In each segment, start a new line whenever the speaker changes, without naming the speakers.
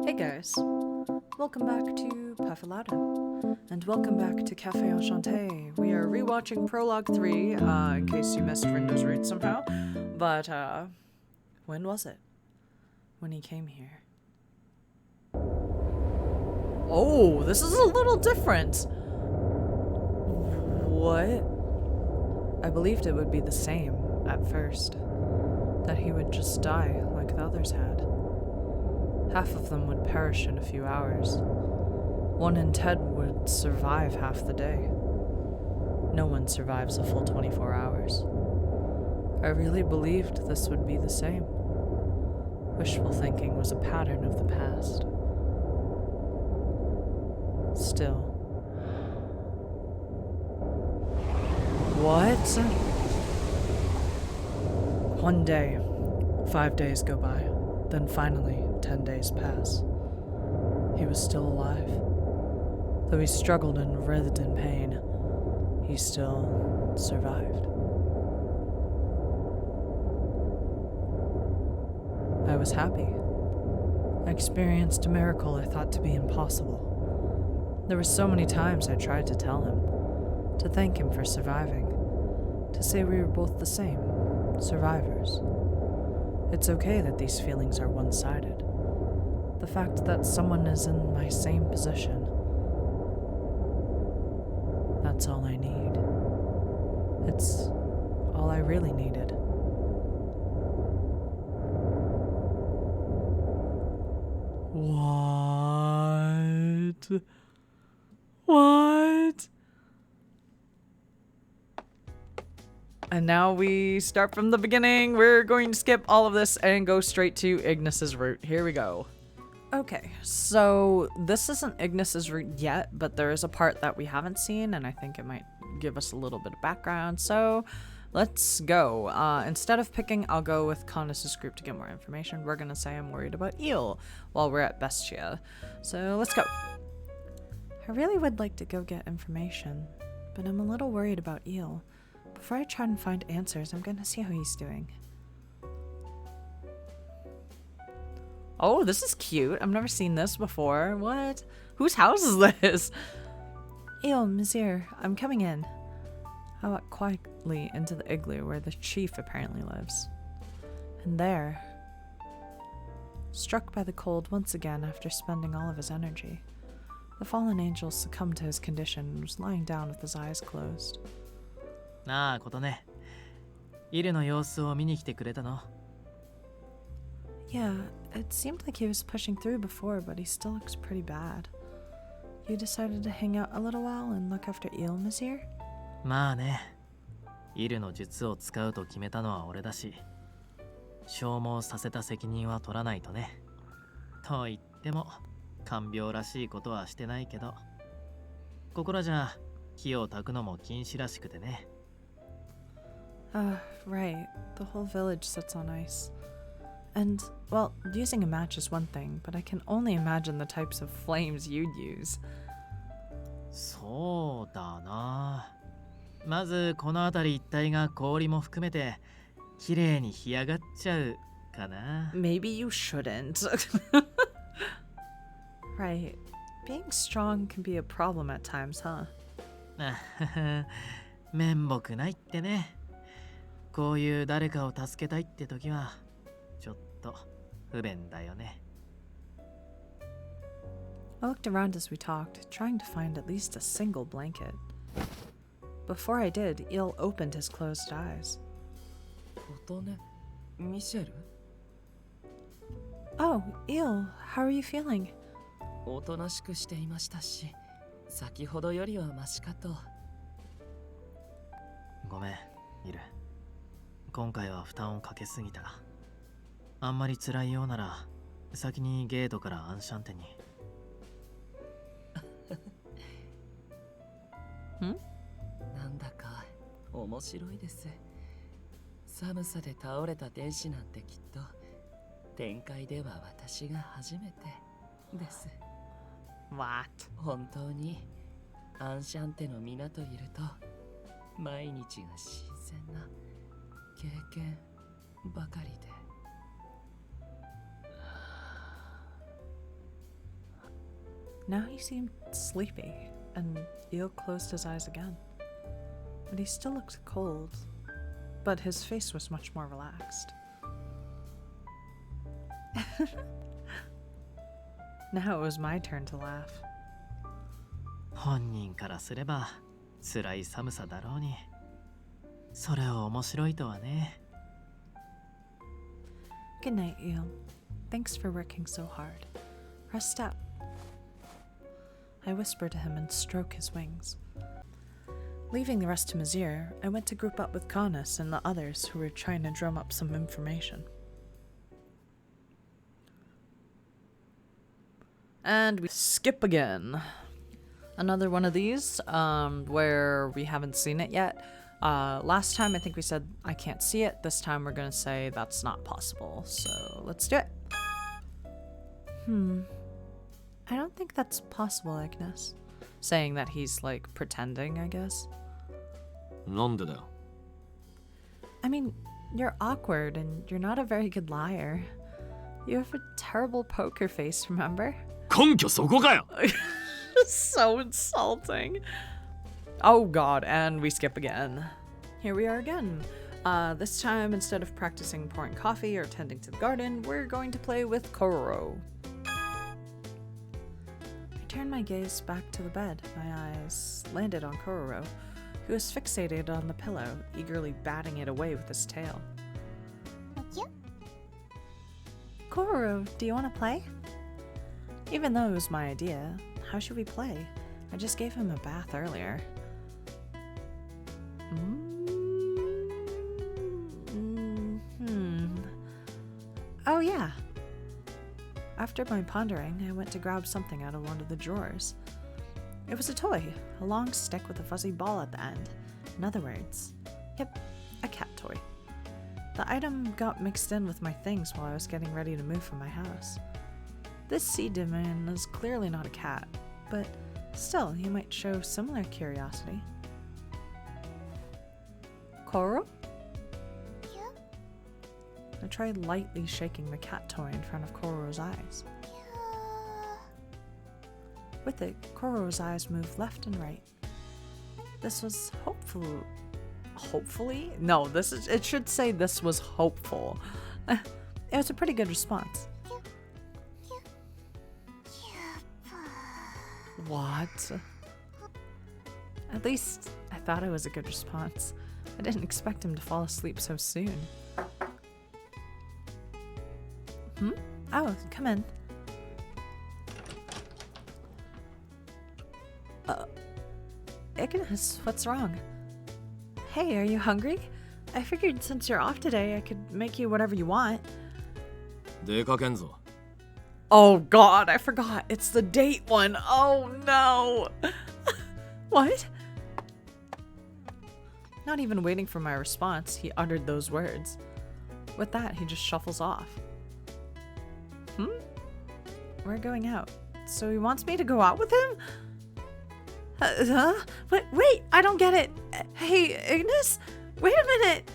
Hey guys, welcome back to Puffalada, and welcome back to Café Enchanté. We are rewatching Prologue 3, in case you missed Rindo's route somehow, but when was it? When he came here. Oh, this is a little different! What? I believed it would be the same, at first. That he would just die, like the others had. Half of them would perish in a few hours. One in 10 would survive half the day. No one survives a full 24 hours. I really believed this would be the same. Wishful thinking was a pattern of the past. Still. What? One day, 5 days go by, then finally 10 days pass. He was still alive. Though he struggled and writhed in pain, he still survived. I was happy. I experienced a miracle I thought to be impossible. There were so many times I tried to tell him, to thank him for surviving, to say we were both the same, survivors. It's okay that these feelings are one-sided. The fact that someone is in my same position, that's all I need. It's all I really needed. What? What? And now we start from the beginning. We're going to skip all of this and go straight to Ignis's route. Here we go. Okay, so this isn't Ignis's route yet, but there is a part that we haven't seen, and I think it might give us a little bit of background. So let's go. Instead of picking, I'll go with Conus's group to get more information. We're going to say I'm worried about Eel while we're at Bestia. So let's go. I really would like to go get information, but I'm a little worried about Eel. Before I try and find answers, I'm gonna see how he's doing. Oh, this is cute. I've never seen this before. What? Whose house is this? Eel, Mizir, I'm coming in. I walk quietly into the igloo where the chief apparently lives. And there, struck by the cold once again after spending all of his energy, the fallen angel succumbed to his condition and was lying down with his eyes closed.
なあ、ことね。イルの様子を見に来てくれたの?
Yeah, it seemed like he was pushing through before, but he still looks pretty bad. You decided to hang out a little while and look after Eel, Mizir?
まあね。イルの術を使うと決めたのは俺だし、消耗させた責任は取らないとね。と言っても、看病らしいことはしてないけど、ここらじゃ火を焚くのも禁止らしくてね。
Right. The whole village sits on ice. And, well, using a match is one thing, but I can only imagine the types of flames you'd use.
そうだな。まずこの辺り一帯が氷も含めて綺麗に干上がっちゃうかな。
Maybe you shouldn't. Right. Being strong can be a problem at times, huh?
面目ないってね。こういう誰かを助けたいって時はちょっと不便だよね。
I looked around as we talked, trying to find at least a single blanket. Before I did, Eel opened his closed eyes. Oh, Eel, how are you feeling?
おとなしくしていましたし、先ほどよりはマシかと。
ごめん、イル。今回は負担をかけすぎた。あんまり辛いようなら先にゲートからアンシャンテに。
なんだか面白いです。寒さで倒れた天使なんてきっと天界では私が初めてです。
What?
本当にアンシャンテの港いると毎日が新鮮な経験ばかりで。
Now he seemed sleepy, and Eel closed his eyes again. But he still looked cold, but his face was much more relaxed. Now it was my turn to laugh.
本人からすれば辛い寒さだろうに。それを面白いとはね。
Good night, Eel. Thanks for working so hard. Rest up. I whisper to him and stroke his wings. Leaving the rest to Mizir, I went to group up with Canis and the others who were trying to drum up some information. And we skip again. Another one of these, where we haven't seen it yet. Last time I think we said I can't see it. This time we're gonna say that's not possible. So let's do it. I don't think that's possible, Ignis. Saying that he's like pretending, I guess.
なんでだよ。
I mean, you're awkward and you're not a very good liar. You have a terrible poker face, remember?
根拠そこかよ。
So insulting. Oh god, and we skip again. Here we are again. This time, instead of practicing pouring coffee or tending to the garden, we're going to play with Kororo. I turned my gaze back to the bed. My eyes landed on Kororo, who was fixated on the pillow, eagerly batting it away with his tail. Kororo, do you want to play? Even though it was my idea, how should we play? I just gave him a bath earlier. Oh yeah. After my pondering, I went to grab something out of one of the drawers. It was a toy, a long stick with a fuzzy ball at the end. In other words, yep, a cat toy. The item got mixed in with my things while I was getting ready to move from my house. This sea demon is clearly not a cat, but still, you might show similar curiosity. Koro? I tried lightly shaking the cat toy in front of Kororo's eyes. With it, Kororo's eyes moved left and right. This was hopefully? No, it should say this was hopeful. It was a pretty good response. What? At least I thought it was a good response. I didn't expect him to fall asleep so soon. Oh, come in. Ignis, what's wrong? Hey, are you hungry? I figured since you're off today, I could make you whatever you want.
出かけんぞ。
Oh god, I forgot. It's the date one. Oh no. What? Not even waiting for my response, he uttered those words. With that, he just shuffles off. We're going out. So he wants me to go out with him? Huh? Wait, I don't get it. Hey, Ignis? Wait a minute.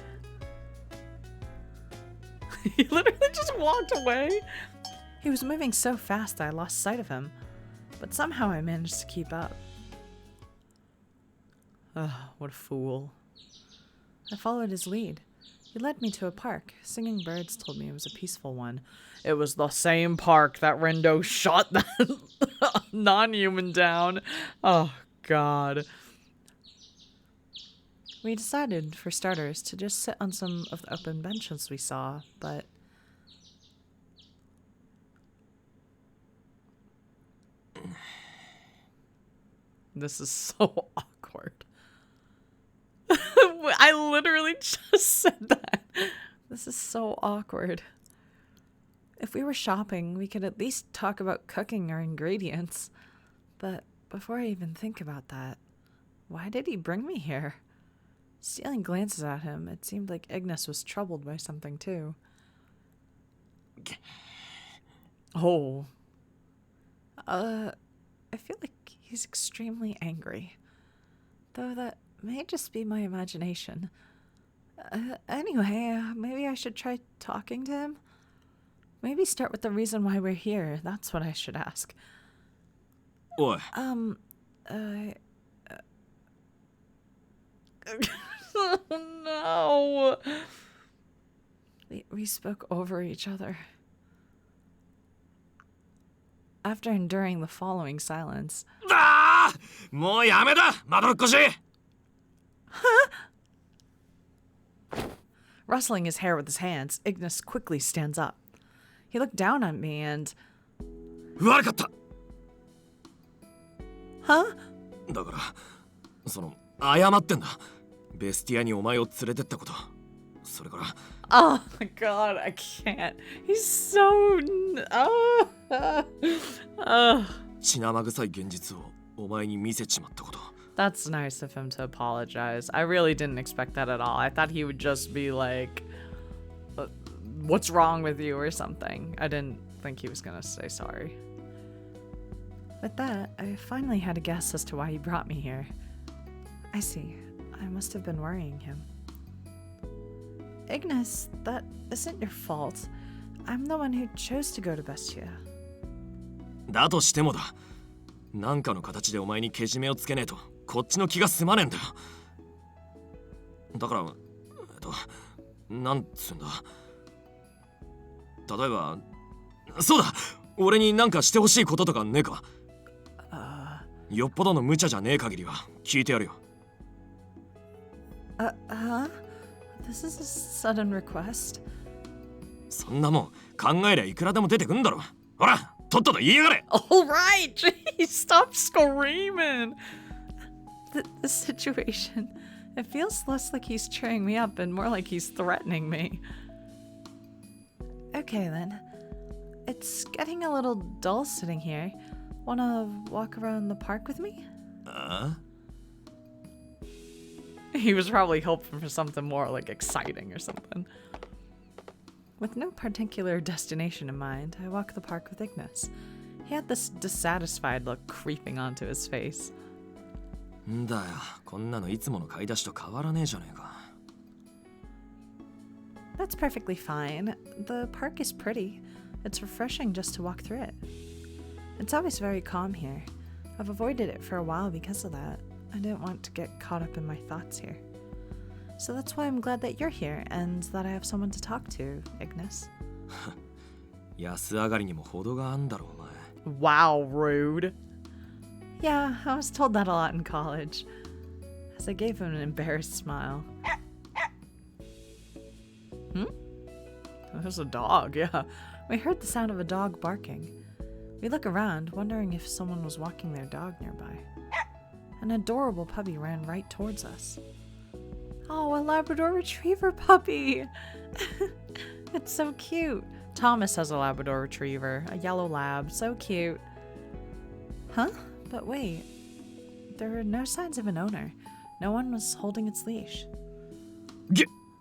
He literally just walked away. He was moving so fast I lost sight of him, but somehow I managed to keep up. Ugh, what a fool. I followed his lead. He led me to a park. Singing birds told me it was a peaceful one. It was the same park that Rendo shot that non-human down. Oh, God. We decided, for starters, to just sit on some of the open benches we saw, but... This is so awkward. I literally just said that. This is so awkward. If we were shopping, we could at least talk about cooking our ingredients. But before I even think about that, why did he bring me here? Stealing glances at him, it seemed like Ignis was troubled by something too. Oh. I feel like he's extremely angry. Though that may just be my imagination. Anyway, maybe I should try talking to him? Maybe start with the reason why we're here. That's what I should ask.
おい
No. We spoke over each other. After enduring the following silence.
だーもうやめだまどろっこしい
Rustling his hair with his hands, Ignis quickly stands up. He looked down at me and...
悪かった
Huh?
だから謝ってんだベスティアにお前を連れてったことそれから
Oh my god, I can't. He's so... Oh.
血生臭い現実をお前に見せちまったこと
That's nice of him to apologize. I really didn't expect that at all. I thought he would just be like, what's wrong with you or something. I didn't think he was gonna say sorry. With that, I finally had a guess as to why he brought me here. I see. I must have been worrying him. Ignis, that isn't your fault. I'm the one who chose to go to Bestia.
だとしてもだなんかの形でお前にけじめをつけねえとこっちの気が済まねえんだよだからなんつうんだ例えばそうだ俺になんかしてほしいこととかねえかよっぽどの無茶じゃねえ限りは聞いてやるよ
Huh? This is a sudden request.
そんなもん考えりゃいくらでも出てくんだろほらとっとと言いやがれ
All right, jeez, stop screaming. The situation, it feels less like he's cheering me up and more like he's threatening me. Okay then. It's getting a little dull sitting here. Wanna walk around the park with me? He was probably hoping for something more like exciting or something. With no particular destination in mind, I walk the park with Ignis. He had this dissatisfied look creeping onto his face.
んだよこんなのいつもの買い出しと変わらねえじゃねえか
That's perfectly fine. The park is pretty. It's refreshing just to walk through it. It's always very calm here. I've avoided it for a while because of that. I didn't want to get caught up in my thoughts here. So that's why I'm glad that you're here and that I have someone to talk to, Ignis.
安上がりにも程があんだろお前
Wow, rude. Yeah, I was told that a lot in college. As I gave him an embarrassed smile. There's a dog, yeah. We heard the sound of a dog barking. We look around, wondering if someone was walking their dog nearby. An adorable puppy ran right towards us. Oh, a Labrador Retriever puppy! It's so cute. Thomas has a Labrador Retriever, a yellow lab, so cute. Huh? But wait, there are no signs of an owner. No one was holding its leash.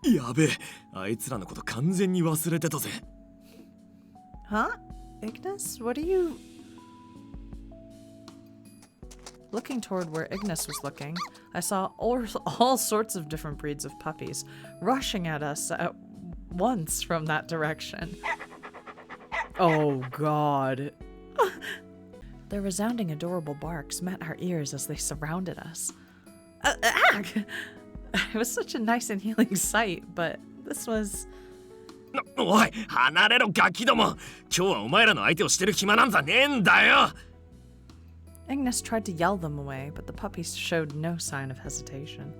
やべえあいつらのこと完全に忘れてたぜ
Huh? Ignis? What are you... Looking toward where Ignis was looking, I saw all sorts of different breeds of puppies rushing at us at once from that direction. Oh god. Their resounding adorable barks met our ears as they surrounded us. It was such a nice and healing sight, but this was...
おい離れろガキども今日はお前らの相手をしてる暇なんざねえんだよ
Ignis tried to yell them away, but the puppies showed no sign of hesitation.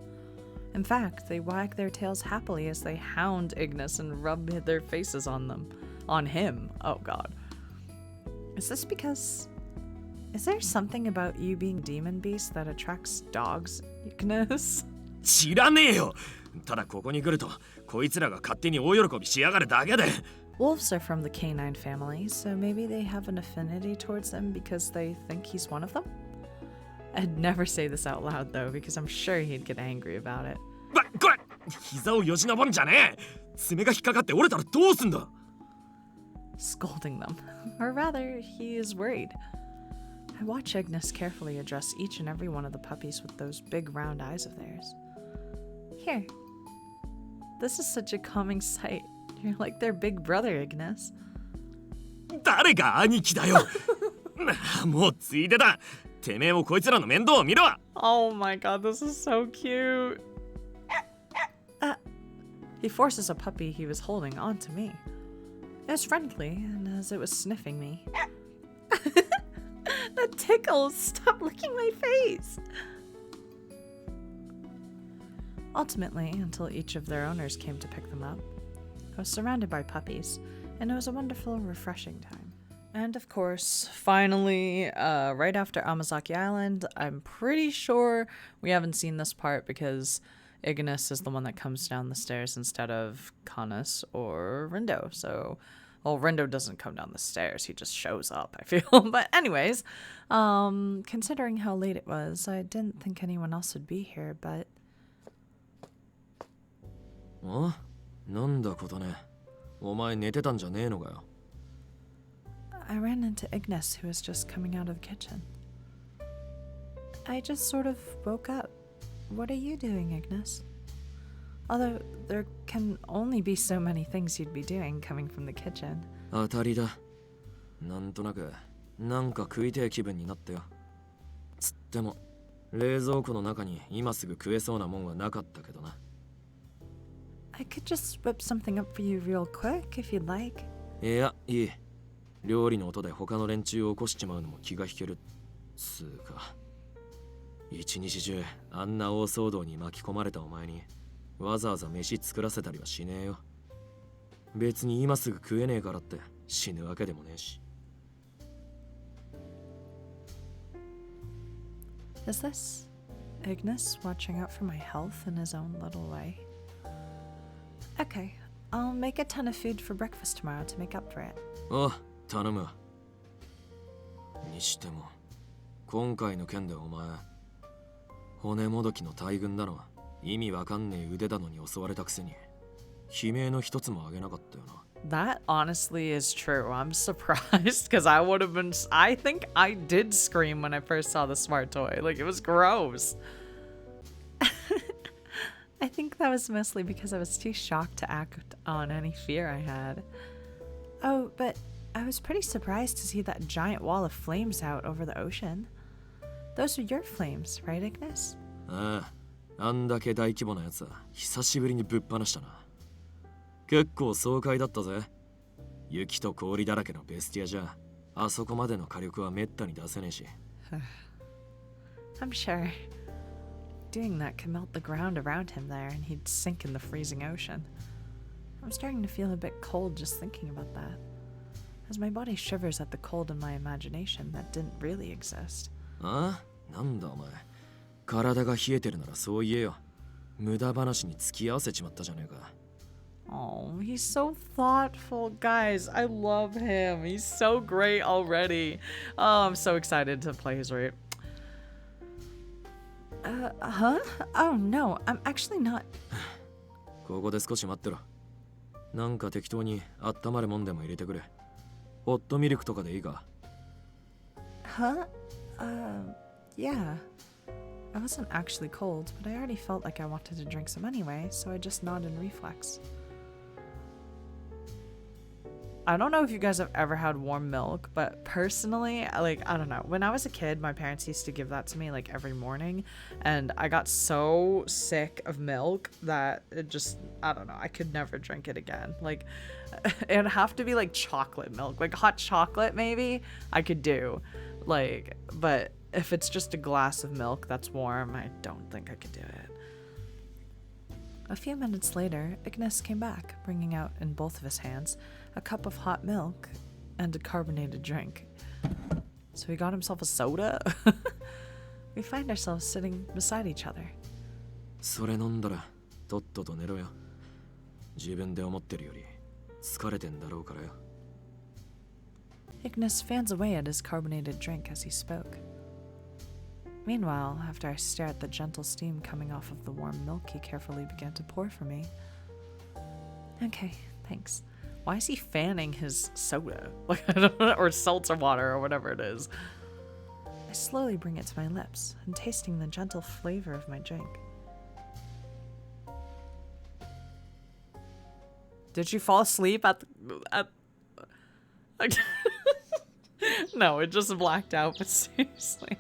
In fact, they wag their tails happily as they hound Ignis and rub their faces on them. On him. Oh god. Is this because... Is there something about you being demon beast that attracts dogs, Ignis?
知らねえよただここに来るとこいつらが勝手に大喜びしやがるだけで
Wolves are from the canine family, so maybe they have an affinity towards them because they think he's one of them? I'd never say this out loud though, because I'm sure he'd get angry about it.
これ膝をよじ登るんじゃねえ爪が引っかかって折れたらどうすんだ
Scolding them. Or rather, he is worried. I watch Ignis carefully address each and every one of the puppies with those big round eyes of theirs. Here. This is such a calming sight. You're like their big brother, Ignis.
誰が兄貴だよもうついでだ。てめえもこいつらの面倒を見ろ。
Oh my god, this is so cute. He forces a puppy he was holding onto me. It was friendly, and as it was sniffing me... That tickles! Stop licking my face! Ultimately, until each of their owners came to pick them up, I was surrounded by puppies, and it was a wonderful, refreshing time. And of course, finally, right after Amazaki Island, I'm pretty sure we haven't seen this part because Ignis is the one that comes down the stairs instead of Canis or Rindo. So, well, Rindo doesn't come down the stairs, he just shows up, I feel. But anyways, considering how late it was, I didn't think anyone else would be here, but...
あ、なんだことね。お前寝てたんじゃねえのかよ。
I ran into Ignis, who was just coming out of the kitchen. I just sort of woke up. What are you doing, Ignis? Although there can only be so many things you'd be doing coming from the kitchen.
当たりだ。なんとなく、なんか食いてえ気分になったよ。つっても、冷蔵庫の中に今すぐ食えそうなもんはなかったけどな。
I could just whip something up for you real quick if you'd like.
いや、いい。料理の音で他の連中を起こしちまうのも気が引ける。つうか。一日中あんな大騒動に巻き込まれたお前にわざわざ飯作らせたりはしねえよ。別に今すぐ食えねえからって死ぬわけでもねえし。
Is this Ignis watching out for my health in his own little way? Okay, I'll make a ton of food for breakfast tomorrow to make up for it.
ああ、頼むわ。にしても今回の件でお前骨もどきの大群だの意味わかんねえ腕だのに襲われたくせに悲鳴の一つもあげなかったよな。
That honestly is true. I'm surprised because I would have been. I think I did scream when I first saw the smart toy. Like, it was gross. I think that was mostly because I was too shocked to act on any fear I had. Oh, but I was pretty surprised to see that giant wall of flames out over the ocean. Those are your flames, right, Ignis?
ああ、あんだけ大規模なやつは久しぶりにぶっ放したな。結構爽快だったぜ。雪と氷だらけのベスティアじゃあそこまでの火力はめったに出せねえし。
I'm sure. Doing that could melt the ground around him there and he'd sink in the freezing ocean. I'm starting to feel a bit cold just thinking about that. As my body shivers at the cold in my imagination that didn't really exist.
ああ、なんだお前。体が冷えてるならそう言えよ。無駄話に付き合わせちまったじゃねえか。
Oh, he's so thoughtful, guys. I love him. He's so great already. Oh, I'm so excited to play his rate. Huh? Oh, no, I'm actually not.
ここで少し待ってろ。なんか適当に温まるもんでも入れてくれ。ホットミルクとかでいいか。
Huh? Yeah. I wasn't actually cold, but I already felt like I wanted to drink some anyway, so I just nodded in reflex. I don't know if you guys have ever had warm milk, but personally, I don't know. When I was a kid, my parents used to give that to me like every morning, and I got so sick of milk that it just, I don't know, I could never drink it again. Like, it'd have to be like chocolate milk, like hot chocolate maybe, I could do. Like, but if it's just a glass of milk that's warm, I don't think I could do it. A few minutes later, Ignis came back, bringing out in both of his hands a cup of hot milk and a carbonated drink. So he got himself a soda? We find ourselves sitting beside each other.
それ飲んだらとっとと寝ろよ。自分で思ってるより疲れてんだろうからよ。
Ignis fans away at his carbonated drink as he spoke. Meanwhile, after I stare at the gentle steam coming off of the warm milk he carefully began to pour for me. Okay, thanks. Why is he fanning his soda? Like, I don't know, or seltzer water or whatever it is. I slowly bring it to my lips and tasting the gentle flavor of my drink. Did you fall asleep at No, it just blacked out, but seriously.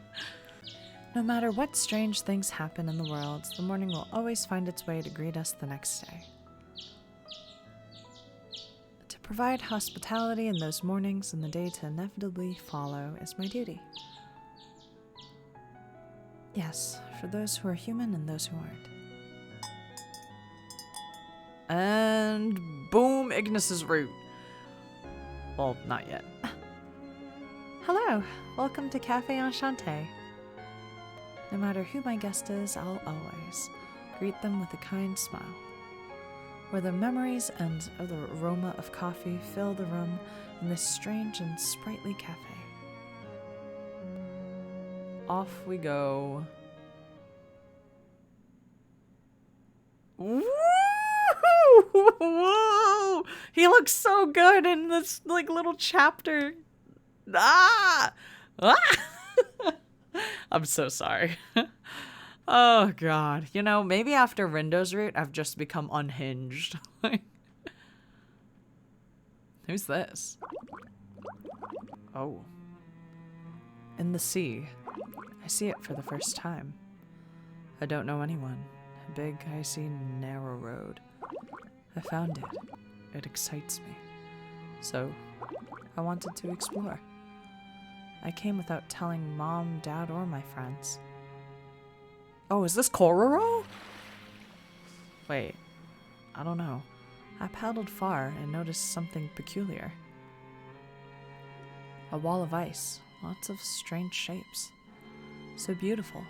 No matter what strange things happen in the world, the morning will always find its way to greet us the next day. To provide hospitality in those mornings and the day to inevitably follow is my duty. Yes, for those who are human and those who aren't. And boom, Ignis's route. Well, not yet. Hello, welcome to Café Enchanté. No matter who my guest is, I'll always greet them with a kind smile. Where the memories and the aroma of coffee fill the room in this strange and sprightly cafe. Off we go. Woo! Whoa! He looks so good in this like little chapter. Ah! Ah! I'm so sorry. Oh god. You know, maybe after Rindo's route, I've just become unhinged. Who's this? Oh. In the sea. I see it for the first time. I don't know anyone. A big, icy, narrow road. I found it. It excites me. So, I wanted to explore. I came without telling Mom, Dad, or my friends. Oh, is this Kororo? Wait, I don't know. I paddled far and noticed something peculiar. A wall of ice, lots of strange shapes. So beautiful,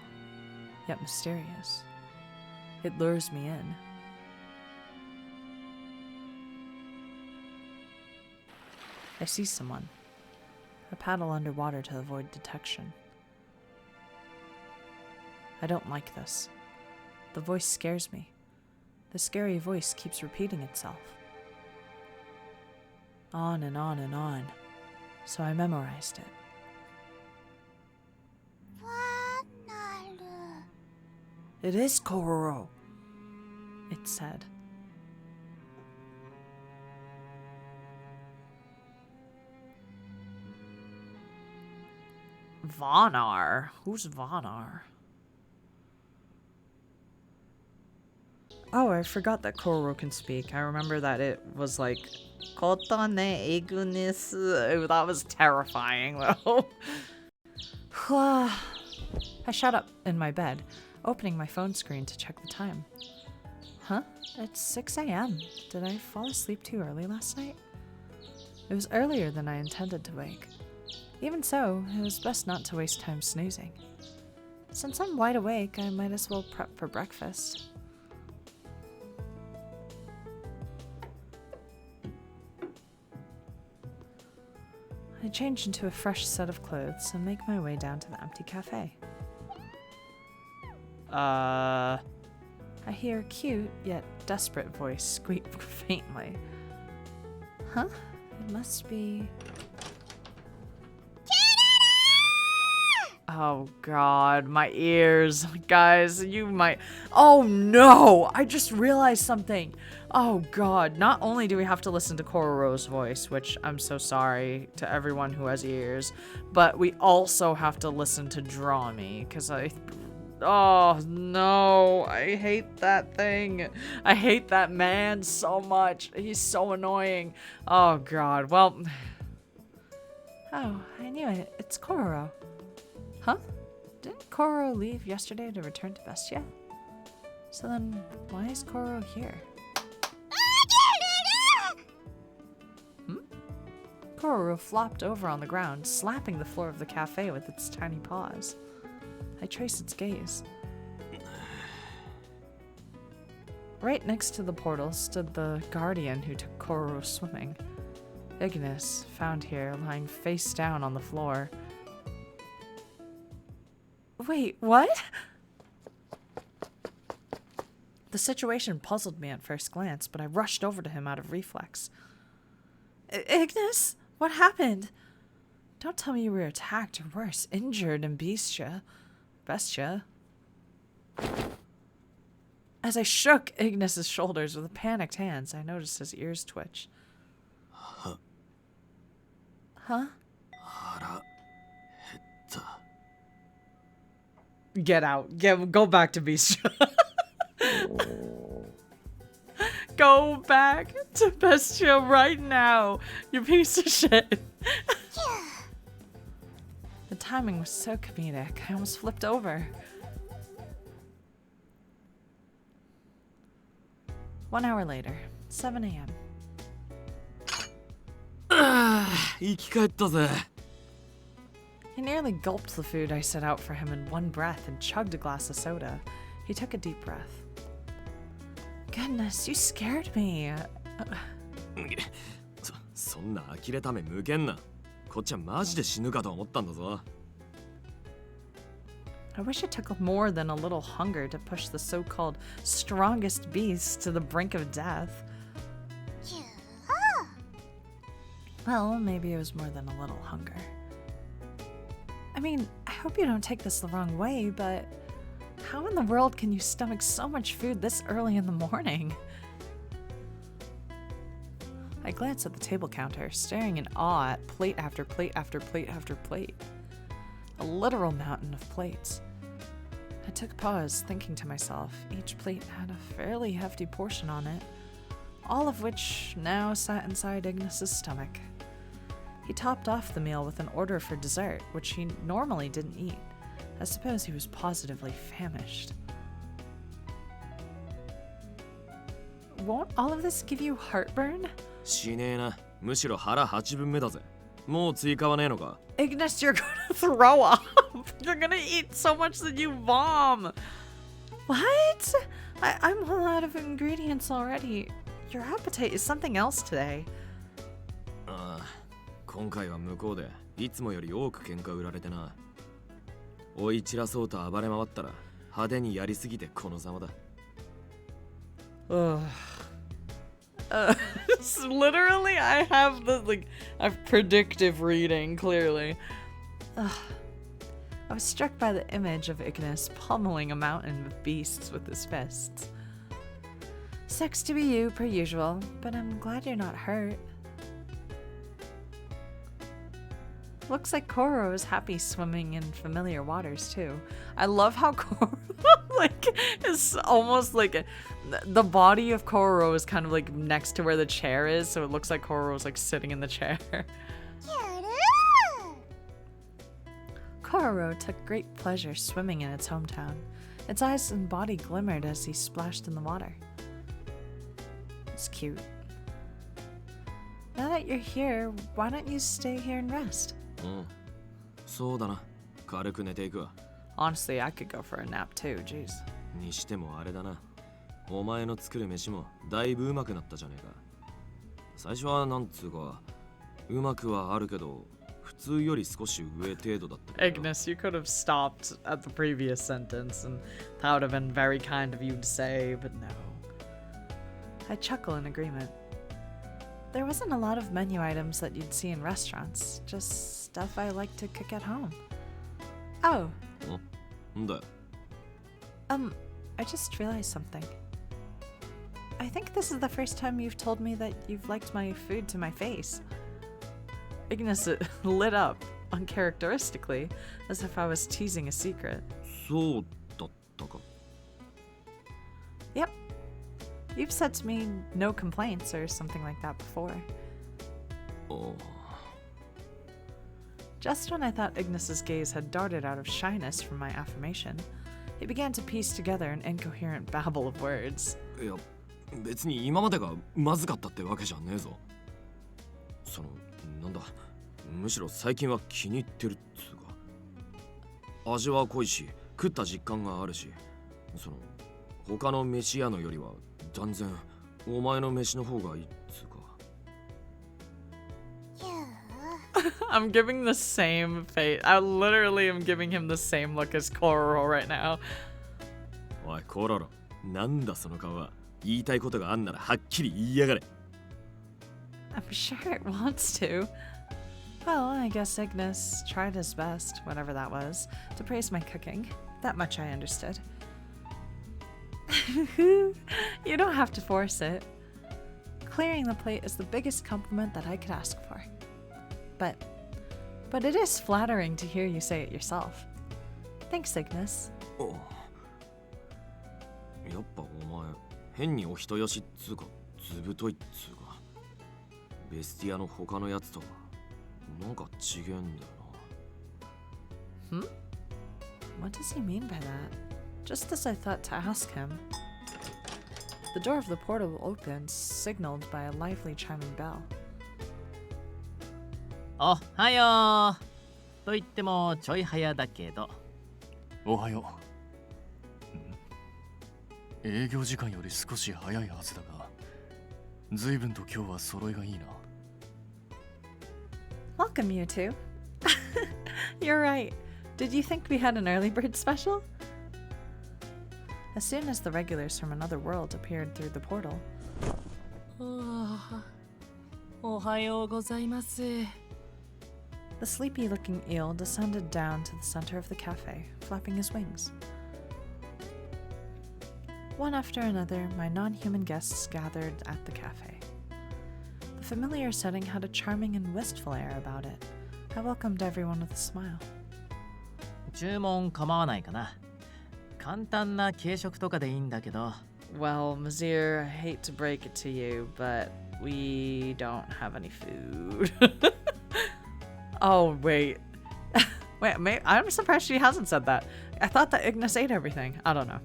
yet mysterious. It lures me in. I see someone. I paddle underwater to avoid detection. I don't like this. The voice scares me. The scary voice keeps repeating itself. On and on and on. So I memorized it. It is Kororo, it said. Vonar? Who's Vonar? Oh, I forgot that Kororo can speak. I remember that it was like Kotone Ignis. That was terrifying though. I shut up in my bed, opening my phone screen to check the time. Huh? It's 6 a.m. Did I fall asleep too early last night? It was earlier than I intended to wake. Even so, it was best not to waste time snoozing. Since I'm wide awake, I might as well prep for breakfast. I change into a fresh set of clothes and make my way down to the empty cafe. I hear a cute yet desperate voice squeak faintly. Huh? It must be... Oh god, my ears. Guys, you might... Oh no! I just realized something. Oh god, not only do we have to listen to Kororo's voice, which I'm so sorry to everyone who has ears, but we also have to listen to Draw Me, because oh no, I hate that thing. I hate that man so much. He's so annoying. Oh god, well... Oh, I knew it. It's Kororo. Huh? Didn't Kororo leave yesterday to return to Bestia? So then, why is Kororo here? Kororo flopped over on the ground, slapping the floor of the cafe with its tiny paws. I traced its gaze. Right next to the portal stood the guardian who took Kororo swimming. Ignis, found here, lying face down on the floor. Wait, what? The situation puzzled me at first glance, but I rushed over to him out of reflex. Ignis? What happened? Don't tell me you were attacked or worse, injured in Bestia. As I shook Ignis's shoulders with panicked hands, I noticed his ears twitch. Huh? Get out. Go back to Bistro. Go back to Bistro right now, you piece of shit. The timing was so comedic, I almost flipped over. 1 hour later, 7 a.m.
生き返ったぜ。
He nearly gulped the food I set out for him in one breath and chugged a glass of soda. He took a deep breath. Goodness, you scared me.
そんな呆れた目無限な。こっちはマジで死ぬかと思ったんだぞ。
I wish it took more than a little hunger to push the so-called strongest beast to the brink of death. Well, maybe it was more than a little hunger. I mean, I hope you don't take this the wrong way, but how in the world can you stomach so much food this early in the morning? I glanced at the table counter, staring in awe at plate after plate after plate after plate. A literal mountain of plates. I took a pause, thinking to myself, each plate had a fairly hefty portion on it, all of which now sat inside Ignis's stomach. He topped off the meal with an order for dessert, which he normally didn't eat. I suppose he was positively famished. Won't all of this give you heartburn?
しねえな。むしろ腹8分目だぜ。もう追加はねえのか。
Ignis, you're gonna throw up! You're gonna eat so much that you vom! What? I'm all out of ingredients already. Your appetite is something else today.
ああ、今回は向こうでいつもより多く喧嘩売られてな。追い散らそうと暴れ回ったら派手にやりすぎてこのざまだ。
Ugh. So literally, I have predictive reading, clearly. Ugh. I was struck by the image of Ignis pummeling a mountain of beasts with his fists. Sucks to be you, per usual, but I'm glad you're not hurt. Looks like Koro is happy swimming in familiar waters, too. I love how Koro, is almost the body of Koro is kind of next to where the chair is, so it looks like Koro is sitting in the chair. Koro took great pleasure swimming in its hometown. Its eyes and body glimmered as he splashed in the water. It's cute. Now that you're here, why don't you stay here and rest?
そうだな。軽く寝ていくわ。
Honestly, I could go for a nap too, jeez.
にしてもあれだな。お前の作る飯もだいぶうまくなったじゃねえか。最初はなんつうか、うまくはあるけど、普通より少し上程度だったけど。
Ignis, you could have stopped at the previous sentence, and that would have been very kind of you to say, but no. I chuckle in agreement. There wasn't a lot of menu items that you'd see in restaurants, just stuff I like to cook at home. Oh.
んだよ。
I just realized something. I think this is the first time you've told me that you've liked my food to my face. Ignis lit up, uncharacteristically, as if I was teasing a secret.
そうだったか。
Yep. You've said to me no complaints or something like that before.
おう。
Just when I thought Ignis's gaze had darted out of shyness from my affirmation, he began to piece together an incoherent babble of words.
いや、別に今までがまずかったってわけじゃねえぞ。なんだ、むしろ最近は気に入ってるっつうか。味は濃いし、食った実感があるし、他の飯屋のよりは断然お前の飯の方がいいっつうか。
I'm giving the same face. I literally am giving him the same look as Koro right now.
おい、コロロ、なんだその顔は。言いたいことがあんならはっきり言いやがれ。
I'm sure it wants to. Well, I guess Ignis tried his best, whatever that was, to praise my cooking. That much I understood. You don't have to force it. Clearing the plate is the biggest compliment that I could ask for. But it is flattering to hear you say it yourself. Thanks, Ignis.
おやっぱお前変にお人よしっつうかずぶといっつうかベスティアの他のやつとはなんか違えんだよな。
Hmm? What does he mean by that? Just as I thought to ask him, the door of the portal opened, signaled by a lively chiming bell.
おはようと言ってもちょい早だけど。
おはよう。営業時間より少し早いはずだが、随分と今日は揃いがいいな。
Welcome, you two. You're right. Did you think we had an early bird special? As soon as the regulars from another world appeared through the portal,
おはようございます。
the sleepy-looking eel descended down to the center of the cafe, flapping his wings. One after another, my non-human guests gathered at the cafe. The familiar setting had a charming and wistful air about it. I welcomed everyone with a smile.
注文構わないかな。簡単な軽食とかでいいんだけど。
Well, Mazir, I hate to break it to you, but we don't have any food. Oh, wait. I'm surprised she hasn't said that. I thought that Ignis ate everything. I don't know.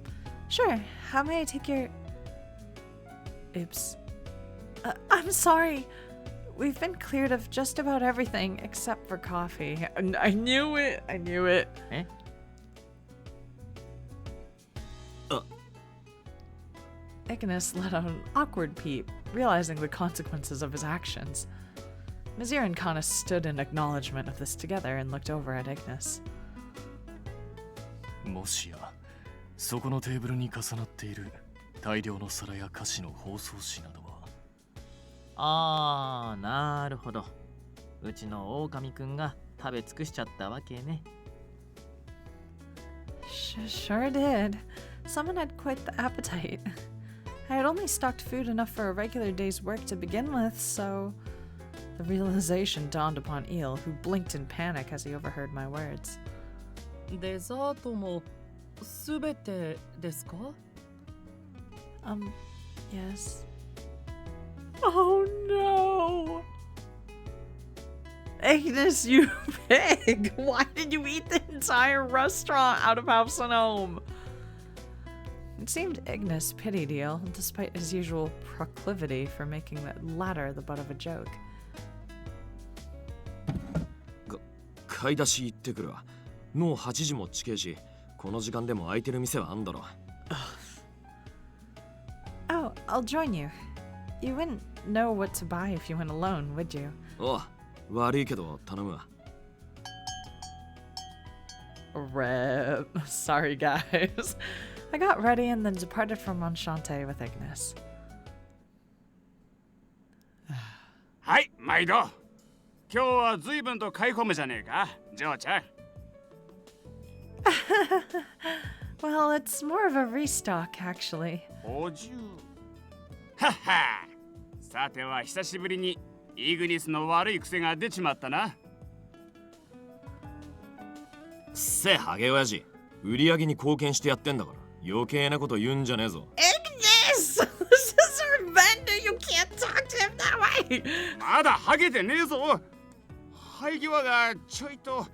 Sure, how may I take your... Oops. I'm sorry. We've been cleared of just about everything except for coffee. I knew it. I knew it.
え
Ignis let out an awkward peep, realizing the consequences of his actions. Mazir and Kana stood in acknowledgement of this together and looked over at Ignis.
もしやそこのテーブルに重なっている大量の皿や菓子の包装紙などは。
あー、なるほど。うちの狼くんが食べ尽くしちゃったわけね。
Sure did. Someone had quite the appetite. I had only stocked food enough for a regular day's work to begin with, so... The realization dawned upon Eel, who blinked in panic as he overheard my words.
デザートもすべてですか？
Yes. Oh no! Ignis, you pig! Why did you eat the entire restaurant out of house and home? It seemed Ignis pitied Eel, despite his usual proclivity for making the latter the butt of a joke.
買い出し行ってくるわ。もう8時も近いし、この時間でも空いてる店はあんだろ。
Oh, I'll join you. You wouldn't know what to buy if you went alone, would you?
おう、悪いけど頼むわ。
Rip. Sorry, guys. I got ready and then departed from Enchanté with Ignis.
はい、毎度。今日は随分と買い込むじゃねえか、ジョーちゃん。
Well, it's more of a restock, actually.
補充。はっは。さては久しぶりにイグニスの悪い癖が出ちまったな。
せえ、ハゲ親父。売り上げに貢献してやってんだから。余計なこと言うんじゃねえぞ。
Ignis! This is our vendor! You can't talk to him that way!
まだハゲてねえぞ。生え際がちょいと、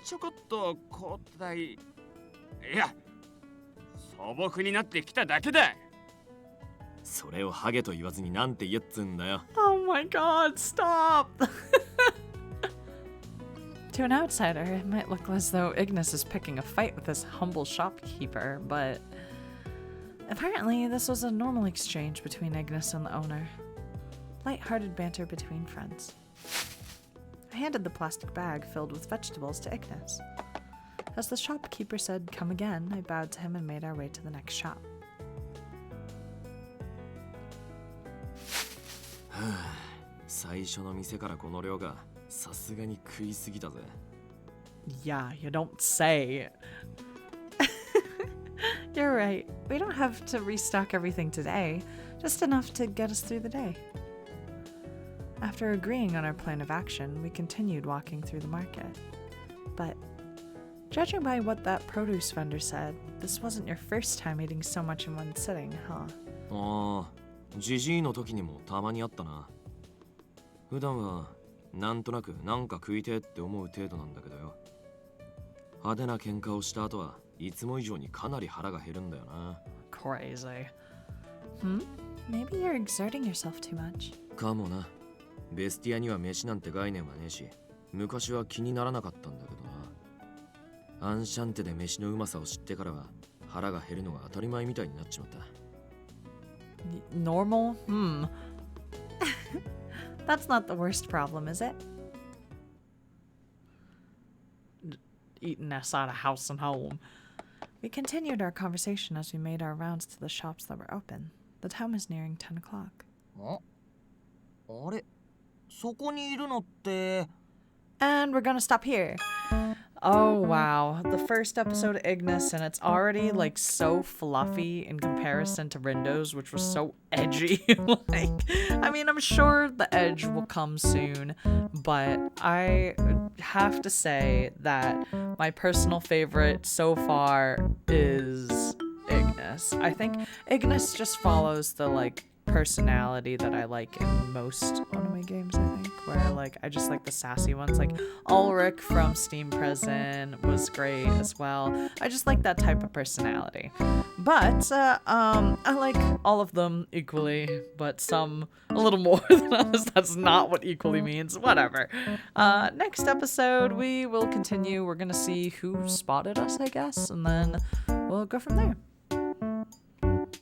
ちょこっと交代。いや、素朴になってきただけだ。
それをハゲと言わずになんて言っつんだよ。
Oh my god, stop! To an outsider, it might look as though Ignis is picking a fight with this humble shopkeeper, but apparently this was a normal exchange between Ignis and the owner. Light-hearted banter between friends. I handed the plastic bag filled with vegetables to Ignis. As the shopkeeper said, "Come again," I bowed to him and made our way to the next shop.
最初の店からこの量がさすがに食いすぎたぜ。
Yeah, you don't say. You're right. We don't have to restock everything today, just enough to get us through the day. After agreeing on our plan of action, we continued walking through the market. But Judging by what that produce vendor said, this wasn't your first time eating so much in one sitting, huh?
ああ、ジジイの時にもたまにあったな。普段はなんとなくなんか食いてえって思う程度なんだけどよ。派手な喧嘩をした後はいつも以上にかなり腹が減るんだよな。
Crazy. Maybe you're exerting yourself too much.
かもな。ベスティアには飯なんて概念はねえし、昔は気にならなかったんだけどな。アンシャンテで飯のうまさを知ってからは腹が減るのが当たり前みたいになっちまった。
Normal? That's not the worst problem, is it? Eating outside of house and home. We continued our conversation as we made our rounds to the shops that were open. The time was nearing 10 o'clock.
あれ、そこにいるのって。
And we're gonna stop here. Oh wow, the first episode of Ignis, and it's already like so fluffy in comparison to Rindo's, which was so edgy. Like, I mean, I'm sure the edge will come soon, but I have to say that my personal favorite so far is Ignis. I think Ignis just follows the like personality that I like in most anime games, I think, where like I just like the sassy ones. Like Ulrich from Steam Prison was great as well. I just like that type of personality. But I like all of them equally, but some a little more than others. That's not what equally means. Whatever. Next episode we will continue. We're gonna see who spotted us, I guess, and then we'll go from there.